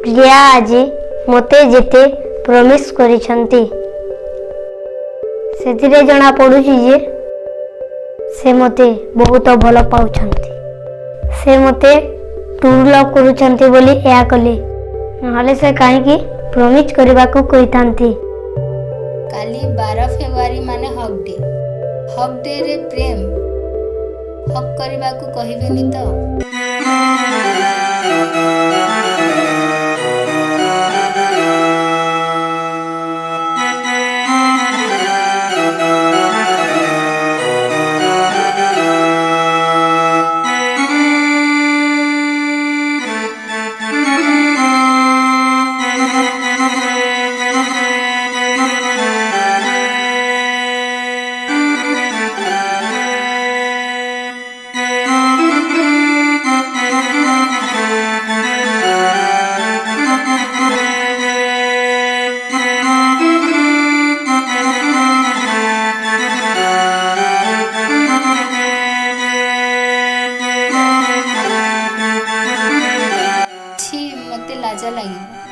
ପ୍ରିୟା ଆଜି ମୋତେ ଯେତେ ପ୍ରମିସ୍ କରିଛନ୍ତି ସେଥିରେ ଜଣା ପଡ଼ୁଛି ଯେ ସେ ମୋତେ ବହୁତ ଭଲ ପାଉଛନ୍ତି। ସେ ମୋତେ ଟ୍ରୁ ଲଭ୍ କରୁଛନ୍ତି ବୋଲି ଏହା କଲେ, ନହେଲେ ସେ କାହିଁକି ପ୍ରମିସ୍ କରିବାକୁ କହିଥାନ୍ତି। କାଲି 12 ଫେବୃଆରୀ ମାନେ ହକ୍ ଡେ। ହକ୍ ଡେରେ ପ୍ରେମ ହକ୍ କରିବାକୁ କହିବେନି ତ? ଛି, ମୋତେ ଲାଜ ଲାଗିବ।